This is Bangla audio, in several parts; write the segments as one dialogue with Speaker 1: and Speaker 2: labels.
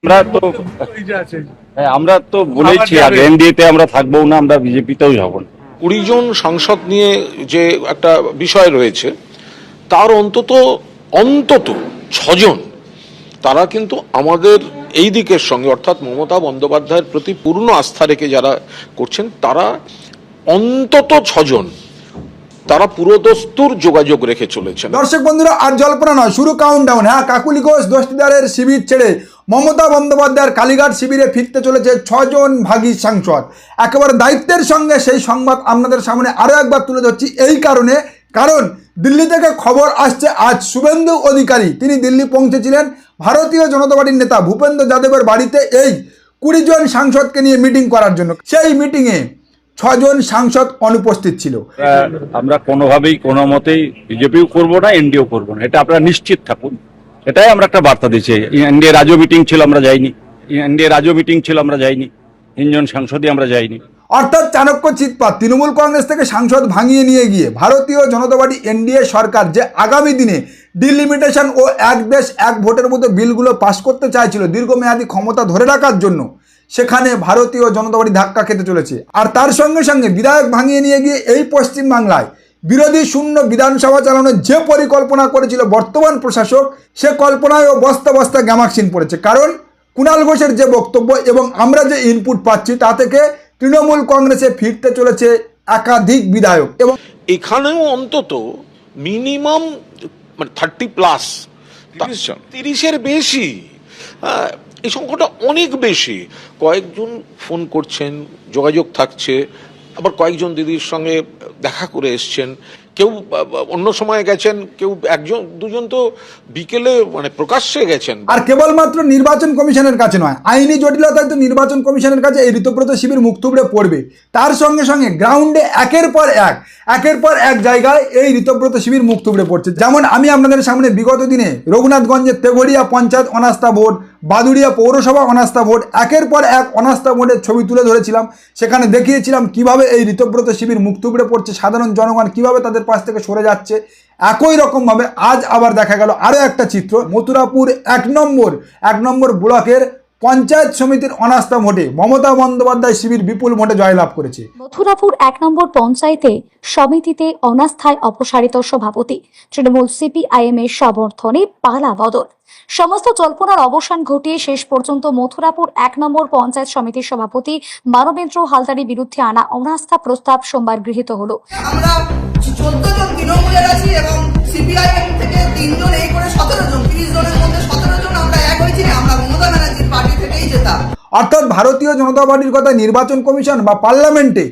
Speaker 1: আমরা তো আমরা তো বলেছি আগে এনডিএতে আমরা থাকবো না, আমরা বিজেপিতেও যাব না।
Speaker 2: 20 জন সাংসদ নিয়ে যে একটা বিষয় রয়েছে তার অন্তত 6 জন তারা কিন্তু আমাদের এই দিকের সঙ্গে অর্থাৎ মমতা বন্দ্যোপাধ্যায়ের প্রতি পূর্ণ আস্থা রেখে যারা করছেন তারা অন্তত 6 জন তারা পুরোদস্তুর যোগাযোগ রেখে চলেছেন।
Speaker 3: দর্শক বন্ধুরা, আর জল্পনা নয়, শুরু কাউন্টডাউন। হ্যাঁ, কাকুলি ঘোষ দস্তিদারের শিবির ছেড়ে মমতা বন্দ্যোপাধ্যায়ের কালীঘাট শিবিরে ফিরতে চলেছে 6 জন ভাগী সাংসদ। একেবারে দায়িত্বের সঙ্গে সেই সংবাদ আপনাদের সামনে আরও একবার তুলে ধরছি এই কারণ দিল্লি থেকে খবর আসছে আজ শুভেন্দু অধিকারী তিনি দিল্লি পৌঁছেছিলেন ভারতীয় জনতা পার্টির নেতা ভূপেন্দ্র যাদবের বাড়িতে এই 20 জন সাংসদকে নিয়ে মিটিং করার জন্য। সেই মিটিংয়ে 6 জন সাংসদ অনুপস্থিত ছিল।
Speaker 1: আমরা কোনোভাবেই কোনো মতেই বিজেপিও করবো না, এনডিও করবো না, এটা আপনারা নিশ্চিত থাকুন। এটাই আমরা একটা বার্তা দিচ্ছি। এনডিএ রাজ্য মিটিং ছিল, আমরা যাইনি। 3 জন সাংসদই আমরা যাইনি।
Speaker 3: অর্থাৎ চাণক্য চিৎপাত, তৃণমূল কংগ্রেস থেকে সাংসদ ভাঙিয়ে নিয়ে গিয়ে ভারতীয় জনতা পার্টি এনডিএ সরকার যে আগামী দিনে ডিলিমিটেশন ও এক দেশ এক ভোটের মতো বিলগুলো পাশ করতে চাইছিল দীর্ঘমেয়াদী ক্ষমতা ধরে রাখার জন্য, সেখানে ভারতীয় জনতা পার্টি ধাক্কা খেতে চলেছে। আর তার সঙ্গে সঙ্গে বিধায়ক ভাঙিয়ে নিয়ে গিয়ে এই পশ্চিমবাংলায় বিরোধী শূন্য বিধানসভা চালানোর যে পরিকল্পনা করেছিল বর্তমান প্রশাসক, সে কল্পনায়ও বস্তা বস্তা গ্যামাক্সিন পড়েছে। কারণ কুণাল ঘোষের যে বক্তব্য এবং আমরা যে ইনপুট পাচ্ছি তা থেকে তৃণমূল কংগ্রেসে ফিরতে চলেছে একাধিক বিধায়ক। এবং
Speaker 2: এখানেও অন্তত মিনিমাম 30+ 30-এর বেশি, এই সংখ্যাটা অনেক বেশি। কয়েকজন ফোন করছেন, যোগাযোগ থাকছে, আবার কয়েকজন দিদির সঙ্গে দেখা করে এসছেন, কেউ অন্য সময় গেছেন, কেউ 1-2 জন তো বিকেলে প্রকাশ্যে গেছেন।
Speaker 3: আর কেবলমাত্র নির্বাচন কমিশনের কাছে নয়, আইনি জটিলতায় তো নির্বাচন কমিশনের কাছে এই ঋতব্রত শিবির মুখ থুবড়ে পড়বে। তার সঙ্গে সঙ্গে গ্রাউন্ডে একের পর এক জায়গায় এই ঋতব্রত শিবির মুখ থুবড়ে পড়ছে। যেমন আমি আপনাদের সামনে বিগত দিনে রঘুনাথগঞ্জের তেঘড়িয়া পঞ্চায়েত অনাস্থা ভোট, বাদুড়িয়া পৌরসভা অনাস্থা ভোট, একের পর এক অনাস্থা ভোটের ছবি তুলে ধরেছিলাম। সেখানে দেখিয়েছিলাম কিভাবে এই ঋতব্রত শিবির মুখ থুবড়ে পড়ছে, সাধারণ জনগণ কিভাবে তাদের পাশ থেকে সরে যাচ্ছে। একই রকমভাবে আজ আবার দেখা গেল আরও একটা চিত্র। মথুরাপুর 1 নম্বর ব্লকের পঞ্চায়েত সমিতির অনাস্থা ভোটে মমতা বন্দ্যোপাধ্যায় শিবির বিপুল ভোটে জয়লাভ করেছে।
Speaker 4: মথুরাপুর 1 নম্বর পঞ্চায়েতে সমিতিতে অনাস্থায় অপসারিত সভাপতি, তৃণমূল সিপিআইএম এর সমর্থনে পালা বদল। সমস্ত জল্পনার অবসান ঘটিয়ে শেষ পর্যন্ত মথুরাপুর 1 নম্বর পঞ্চায়েত সমিতির সভাপতি মানবেন্দ্র হালদারের বিরুদ্ধে আনা অনাস্থা প্রস্তাব সোমবার গৃহীত হলো।
Speaker 5: আমরা 14 জন তৃণমূলের আছি এবং সিপিআইএম থেকে 3 জন, এই করে 17 জন, 30 জনের মধ্যে 17 জন আমরা এক হয়েছি। আমরা মমতা ব্যানার্জির পার্টি থেকেই যেতাম।
Speaker 3: অর্থাৎ ভারতীয় জনতা পার্টির কথা নির্বাচন কমিশন বা পার্লামেন্টে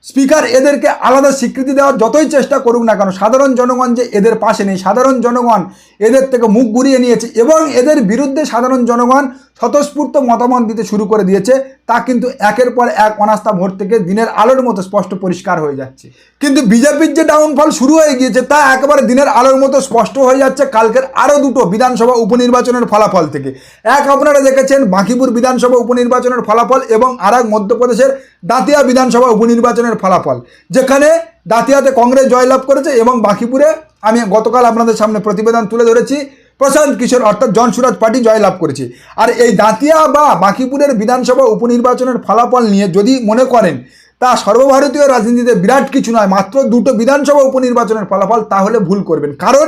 Speaker 3: স্পিকার এদেরকে আলাদা স্বীকৃতি দেওয়ার যতই চেষ্টা করুক না কেন, সাধারণ জনগণ যে এদের পাশে নেই, সাধারণ জনগণ এদের থেকে মুখ ঘুরিয়ে নিয়েছে এবং এদের বিরুদ্ধে সাধারণ জনগণ স্বতঃস্ফূর্ত মতামত দিতে শুরু করে দিয়েছে, তা কিন্তু একের পর এক অনাস্থা ভোট থেকে দিনের আলোর মতো স্পষ্ট পরিষ্কার হয়ে যাচ্ছে। কিন্তু বিজেপির যে ডাউনফল শুরু হয়ে গিয়েছে তা একেবারে দিনের আলোর মতো স্পষ্ট হয়ে যাচ্ছে কালকের আরও 2টো বিধানসভা উপনির্বাচনের ফলাফল থেকে। এক আপনারা দেখেছেন বাঁকিপুর বিধানসভা উপনির্বাচনের ফলাফল এবং আর এক মধ্যপ্রদেশের দাতিয়া বিধানসভা উপনির্বাচনের ফলাফল, যেখানে দাতিয়াতে কংগ্রেস জয়লাভ করেছে এবং বাঁকিপুরে আমি গতকাল আপনাদের সামনে প্রতিবেদন তুলে ধরেছি প্রশান্ত কিশোর অর্থাৎ জনসুরাজ পার্টি জয়লাভ করেছে। আর এই দাতিয়া বা বাঁকিপুরের বিধানসভা উপনির্বাচনের ফলাফল নিয়ে যদি মনে করেন তা সর্বভারতীয় রাজনীতিতে বিরাট কিছু নয়, মাত্র 2টো বিধানসভা উপনির্বাচনের ফলাফল, তাহলে ভুল করবেন। কারণ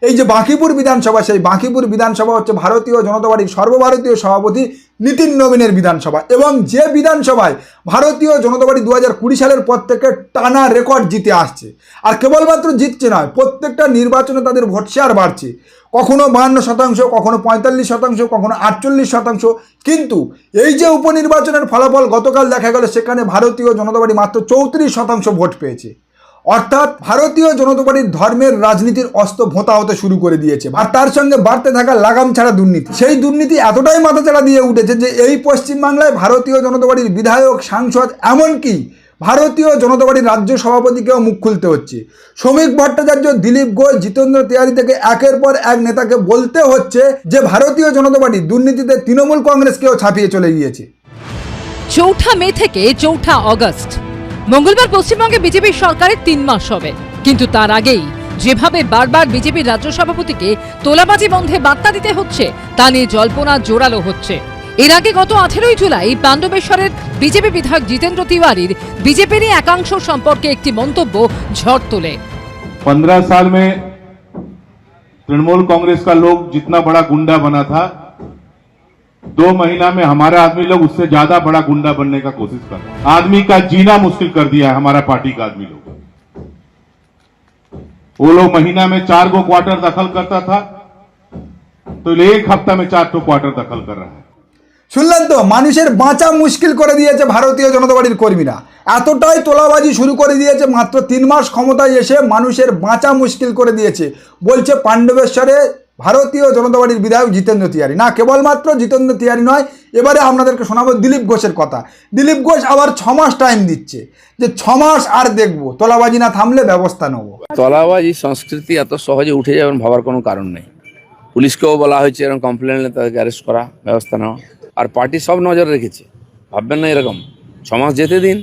Speaker 3: এই যে বাঁকিপুর বিধানসভা, সেই বাঁকিপুর বিধানসভা হচ্ছে ভারতীয় জনতা পার্টির সর্বভারতীয় সভাপতি নীতিন নবীনের বিধানসভা এবং যে বিধানসভায় ভারতীয় জনতা পার্টি 2020 সালের পর থেকে টানা রেকর্ড জিতে আসছে। আর কেবলমাত্র জিতছে নয়, প্রত্যেকটা নির্বাচনে তাদের ভোট শেয়ার বাড়ছে, কখনো 52%, কখনো 45%, কখনো 48%। কিন্তু এই যে উপনির্বাচনের ফলাফল গতকাল দেখা গেল, সেখানে ভারতীয় জনতা পার্টি মাত্র 34% ভোট পেয়েছে। অর্থাৎ ভারতীয় জনতা পার্টির ধর্মের রাজনীতির অস্ত্র ভোঁতা হতে শুরু করে দিয়েছে। আর তার সঙ্গে বাড়তে থাকা লাগাম ছাড়া দুর্নীতি, সেই দুর্নীতি এতটাই মাথাচাড়া দিয়ে উঠেছে যে এই পশ্চিমবাংলায় ভারতীয় জনতা পার্টির বিধায়ক, সাংসদ, এমনকি ভারতীয় জনতা পার্টির রাজ্য সভাপতিকেও মুখ খুলতে হচ্ছে। শ্রমিক ভট্টাচার্য, দিলীপ ঘোষ, জিতেন্দ্র তিওয়ারি থেকে একের পর এক নেতাকে বলতে হচ্ছে যে ভারতীয় জনতা পার্টি দুর্নীতিতে তৃণমূল কংগ্রেসকেও ছাপিয়ে চলে গিয়েছে।
Speaker 6: 4 মে থেকে 4 আগস্ট মঙ্গলবার পশ্চিমবঙ্গে বিজেপির সরকারের 3 মাস হবে, কিন্তু তার আগেই যেভাবে বারবার বিজেপির রাজ্য সভাপতিকে তোলাবাজি বন্ধে বার্তা দিতে হচ্ছে তা নিয়ে জল্পনা জোরালো হচ্ছে। এর আগে গত 18 জুলাই পাণ্ডবেশ্বরের বিজেপি বিধায়ক জিতেন্দ্র তিওয়ারির বিজেপির একাংশ সম্পর্কে একটি মন্তব্য ঝড় তোলে।
Speaker 7: 15 साल में तृणमूल कांग्रेस का लोग जितना बड़ा गुंडा बना था, 2 महीना में हमारा आदमी लोग उससे ज्यादा बड़ा गुंडा बनने का कोशिश कर रहे हैं। आदमी का जीना मुश्किल कर दिया है हमारा पार्टी का आदमी लोग। वो लोग महीना में 4 गो क्वार्टर दखल करता था, तो 1 हफ्ता में 4 क्वार्टर दखल कर रहा है।
Speaker 3: শুনলেন তো, মানুষের বাঁচা মুশকিল করে দিয়েছে ভারতীয় জনতা পার্টির কর্মীরা। এতটাই তোলাবাজি শুরু করে দিয়েছে, মাত্র 3 মাস ক্ষমতায় এসে মানুষের বাঁচা মুশকিল করে দিয়েছে বলছে পাণ্ডবেশ্বরে ভারতীয় জনতা পার্টির বিধায়ক জিতেন্দ্র তিওয়ারি। না, কেবলমাত্র জিতেন্দ্র তিওয়ারি নয়, এবারে আপনাদেরকে শোনাবো দিলীপ ঘোষের কথা। দিলীপ ঘোষ আবার 6 মাস টাইম দিচ্ছে, যে 6 মাস আর দেখবো, তোলাবাজি না থামলে ব্যবস্থা নেবো।
Speaker 8: তলাবাজি সংস্কৃতি এত সহজে উঠে যাবেন ভাবার কোনো কারণ নেই। পুলিশকেও বলা হয়েছে এরকম কমপ্লেন এলে তাদেরকে অ্যারেস্ট করা, ব্যবস্থা নেওয়া। আর পার্টি সব নজর রেখেছে, ভাববেন না এরকম 6 মাস যেতে দিন,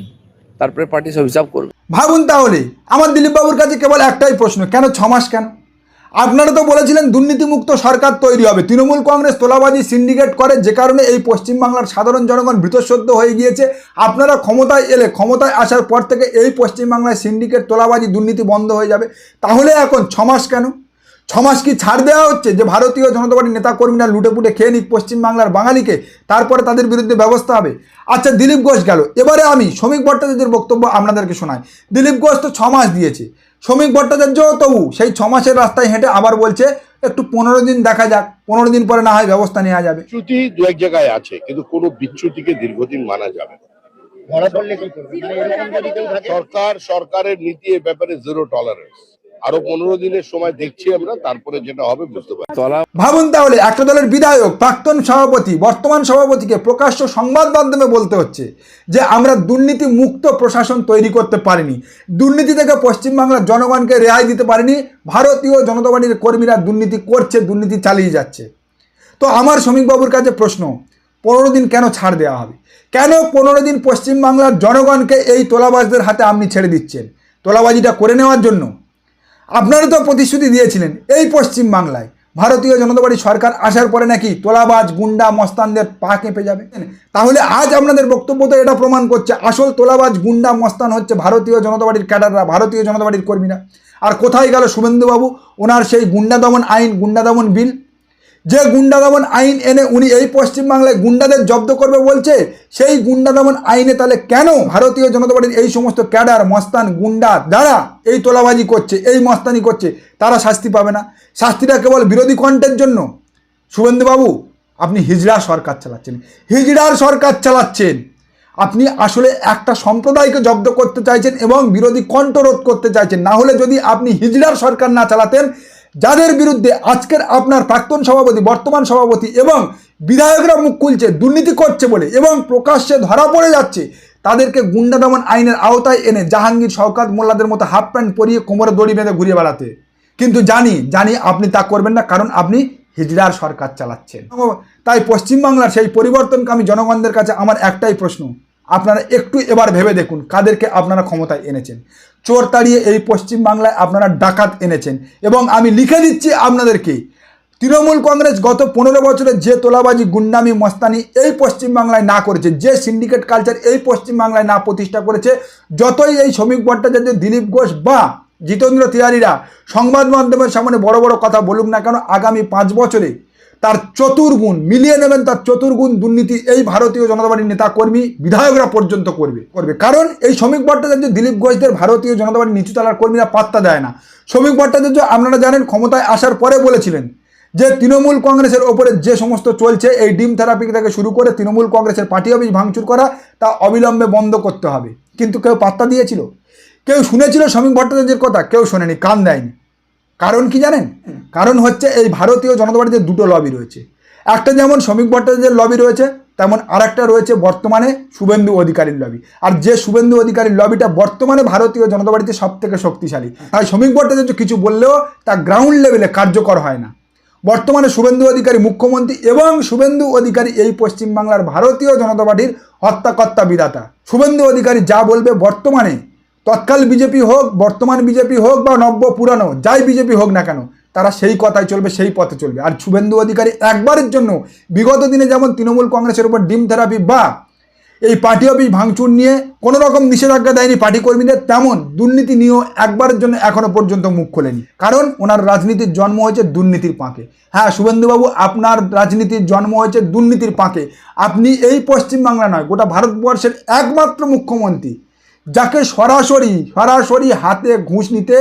Speaker 8: তারপরে পার্টি সব হিসাব করবে।
Speaker 3: ভাবুন তাহলে, আমার দিলীপ বাবুর কাছে কেবল একটাই প্রশ্ন, কেন 6 মাস কেন? আপনারা তো বলেছিলেন দুর্নীতিমুক্ত সরকার তৈরি হবে। তৃণমূল কংগ্রেস তোলাবাজি সিন্ডিকেট করে, যে কারণে এই পশ্চিমবাংলার সাধারণ জনগণ ভীতসদ্য হয়ে গিয়েছে। আপনারা ক্ষমতায় এলে, ক্ষমতায় আসার পর থেকে এই পশ্চিমবাংলায় সিন্ডিকেট, তোলাবাজি, দুর্নীতি বন্ধ হয়ে যাবে। তাহলে এখন 6 মাস কেন? 6 মাস কি ছাড় দেওয়া হচ্ছে যে ভারতীয় জনতা পার্টির নেতাকর্মীরা লুটে পুটে খেয়ে নিক পশ্চিমবাংলার বাঙালিকে, তারপরে তাদের বিরুদ্ধে ব্যবস্থা হবে? আচ্ছা, দিলীপ ঘোষ গেল, এবারে আমি শ্রমিক ভট্টাচার্যের বক্তব্য আপনাদেরকে শোনাই। দিলীপ ঘোষ তো 6 মাস দিয়েছে, শ্রমিক ভট্টাচার্য তবু সেই 6 মাসের রাস্তায় হেঁটে আবার বলছে একটু 15 দিন দেখা যাক, 15 দিন পরে না হয় ব্যবস্থা নেওয়া যাবে।
Speaker 9: বিচ্যুতি দু এক জায়গায় আছে, কিন্তু কোনো বিচ্যুতিকে দীর্ঘদিন মানা যাবে না। সরকারের নীতি এ ব্যাপারে 0 টলারেন্স। আরো 15 দিনের সময় দেখছি আমরা, তারপরে যেটা হবে বুঝতে পারছি।
Speaker 3: ভাবুন তাহলে, একটা দলের বিধায়ক, প্রাক্তন সভাপতি, বর্তমান সভাপতিকে প্রকাশ্য সংবাদ মাধ্যমে বলতে হচ্ছে যে আমরা দুর্নীতি মুক্ত প্রশাসন তৈরি করতে পারিনি, দুর্নীতি থেকে পশ্চিমবাংলার জনগণকে রেহাই দিতে পারিনি, ভারতীয় জনতা পার্টির কর্মীরা দুর্নীতি করছে, দুর্নীতি চালিয়ে যাচ্ছে। তো আমার শ্রমিকবাবুর কাছে প্রশ্ন, 15 দিন কেন ছাড় দেওয়া হবে? কেন 15 দিন পশ্চিমবাংলার জনগণকে এই তোলাবাজদের হাতে আপনি ছেড়ে দিচ্ছেন? তোলাবাজিটা করে নেওয়ার জন্য? আপনারা তো প্রতিশ্রুতি দিয়েছিলেন এই পশ্চিমবাংলায় ভারতীয় জনতা পার্টি সরকার আসার পরে নাকি তোলাবাজ, গুন্ডা, মস্তানদের পা কেঁপে যাবে। তাহলে আজ আপনাদের বক্তব্য তো এটা প্রমাণ করছে আসল তোলাবাজ, গুন্ডা, মস্তান হচ্ছে ভারতীয় জনতা পার্টির ক্যাডাররা, ভারতীয় জনতা পার্টির কর্মীরা। আর কোথায় গেল শুভেন্দুবাবু? ওনার সেই গুন্ডা দমন আইন, গুন্ডা দমন বিল, যে গুন্ডা দমন আইন এনে উনি এই পশ্চিমবাংলায় গুন্ডাদের জব্দ করবে বলছে, সেই গুন্ডা দমন আইনে তাহলে কেন ভারতীয় জনতা পার্টির এই সমস্ত ক্যাডার, মস্তান, গুন্ডা যারা এই তোলাবাজি করছে, এই মস্তানি করছে, তারা শাস্তি পাবে না? শাস্তিটা কেবল বিরোধী কণ্ঠের জন্য? শুভেন্দুবাবু, আপনি হিজড়া সরকার চালাচ্ছেন, হিজড়ার সরকার চালাচ্ছেন। আপনি আসলে একটা সম্প্রদায়কে জব্দ করতে চাইছেন এবং বিরোধী কণ্ঠ রোধ করতে চাইছেন। না হলে যদি আপনি হিজড়ার সরকার না চালাতেন, যাদের বিরুদ্ধে আজকের আপনার প্রাক্তন সভাপতি, বর্তমান সভাপতি এবং বিধায়করা মুখ খুলছে দুর্নীতি করছে বলে এবং প্রকাশ্যে ধরা পড়ে যাচ্ছে, তাদেরকে গুন্ডা দমন আইনের আওতায় এনে জাহাঙ্গীর, শওকত মোল্লাদের মতো হাফ প্যান্ট পরিয়ে কোমরে দড়ি বেঁধে ঘুরিয়ে বেড়াতে। কিন্তু জানি আপনি তা করবেন না, কারণ আপনি হিজড়ার সরকার চালাচ্ছেন। তাই পশ্চিমবাংলার সেই পরিবর্তনকামী জনগণদের কাছে আমার একটাই প্রশ্ন, আপনারা একটু এবার ভেবে দেখুন কাদেরকে আপনারা ক্ষমতায় এনেছেন। চোর তাড়িয়ে এই পশ্চিমবাংলায় আপনারা ডাকাত এনেছেন। এবং আমি লিখে দিচ্ছি আপনাদেরকে, তৃণমূল কংগ্রেস গত 15 বছরে যে তোলাবাজি, গুন্ডামি, মস্তানি এই পশ্চিমবাংলায় না করেছে, যে সিন্ডিকেট কালচার এই পশ্চিমবাংলায় না প্রতিষ্ঠা করেছে, যতই এই শ্রমিক ভট্টাচার্য, দিলীপ ঘোষ বা জিতেন্দ্র তিওয়ারিরা সংবাদ মাধ্যমের সামনে বড় বড় কথা বলুক না কেন, আগামী 5 বছরে তার চতুর্গুণ মিলিয়ে নেবেন, তার চতুর্গুণ দুর্নীতি এই ভারতীয় জনতা পার্টির নেতা কর্মী, বিধায়করা পর্যন্ত করবে। কারণ এই শ্রমিক ভট্টাচার্য, দিলীপ ঘোষদের ভারতীয় জনতা পার্টির নিচুতলার কর্মীরা পাত্তা দেয় না। শ্রমিক ভট্টাচার্য আপনারা জানেন ক্ষমতায় আসার পরে বলেছিলেন যে তৃণমূল কংগ্রেসের ওপরে যে সমস্ত চলছে, এই ডিম থেরাপি থেকে শুরু করে তৃণমূল কংগ্রেসের পার্টি অফিস ভাঙচুর করা, তা অবিলম্বে বন্ধ করতে হবে। কিন্তু কেউ পাত্তা দিয়েছিল? কেউ শুনেছিল শ্রমিক ভট্টাচার্যের কথা? কেউ শোনেনি, কান দেয়নি। কারণ কি জানেন? কারণ হচ্ছে এই ভারতীয় জনতা পার্টিতে 2টো লবি রয়েছে। একটা যেমন শ্রমিক ভট্টাচার্যের লবি রয়েছে, তেমন আরেকটা রয়েছে বর্তমানে শুভেন্দু অধিকারীর লবি। আর যে শুভেন্দু অধিকারীর লবিটা বর্তমানে ভারতীয় জনতা পার্টিতে সব থেকে শক্তিশালী। তাই শ্রমিক ভট্টাচার্য কিছু বললেও তা গ্রাউন্ড লেভেলে কার্যকর হয় না। বর্তমানে শুভেন্দু অধিকারী মুখ্যমন্ত্রী এবং শুভেন্দু অধিকারী এই পশ্চিমবাংলার ভারতীয় জনতা পার্টির হত্যাকর্তা, বিধাতা। শুভেন্দু অধিকারী যা বলবে, বর্তমানে তৎকাল বিজেপি হোক, বর্তমান বিজেপি হোক বা নব্য পুরানো যাই বিজেপি হোক না কেন, তারা সেই কথাই চলবে, সেই পথে চলবে। আর শুভেন্দু অধিকারী একবারের জন্য বিগত দিনে যেমন তৃণমূল কংগ্রেসের উপর ডিম থেরাপি বা এই পার্টি অফিস ভাঙচুর নিয়ে কোনো রকম নিষেধাজ্ঞা দেয়নি পার্টি কর্মীদের, তেমন দুর্নীতি নিয়েও একবারের জন্য এখনো পর্যন্ত মুখ খোলেনি। কারণ ওনার রাজনীতির জন্ম হয়েছে দুর্নীতির পাঁকে। হ্যাঁ শুভেন্দুবাবু, আপনার রাজনীতির জন্ম হয়েছে দুর্নীতির পাঁকে। আপনি এই পশ্চিমবাংলা নয়, গোটা ভারতবর্ষের একমাত্র মুখ্যমন্ত্রী যাকে সরাসরি হাতে ঘুষ নিতে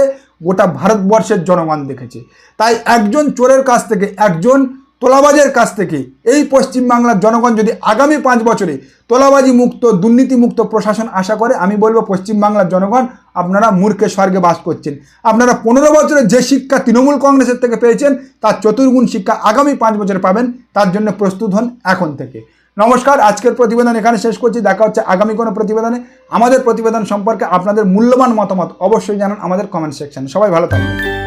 Speaker 3: গোটা ভারতবর্ষের জনগণ দেখেছে। তাই একজন চোরের কাছ থেকে, একজন তোলাবাজের কাছ থেকে এই পশ্চিমবাংলার জনগণ যদি আগামী 5 বছরে তোলাবাজি মুক্ত, দুর্নীতি মুক্ত প্রশাসন আশা করে, আমি বলবো পশ্চিমবাংলার জনগণ আপনারা মূর্খের স্বর্গে বাস করছেন। আপনারা 15 বছরে যে শিক্ষা তৃণমূল কংগ্রেসের থেকে পেয়েছেন তার চতুর্গুণ শিক্ষা আগামী 5 বছরে পাবেন। তার জন্য প্রস্তুত হন এখন থেকে। নমস্কার, আজকের প্রতিবেদন এখানে শেষ করছি। দেখা হচ্ছে আগামী কোনো প্রতিবেদনে। আমাদের প্রতিবেদন সম্পর্কে আপনাদের মূল্যবান মতামত অবশ্যই জানান আমাদের কমেন্ট সেকশনে। সবাই ভালো থাকবেন।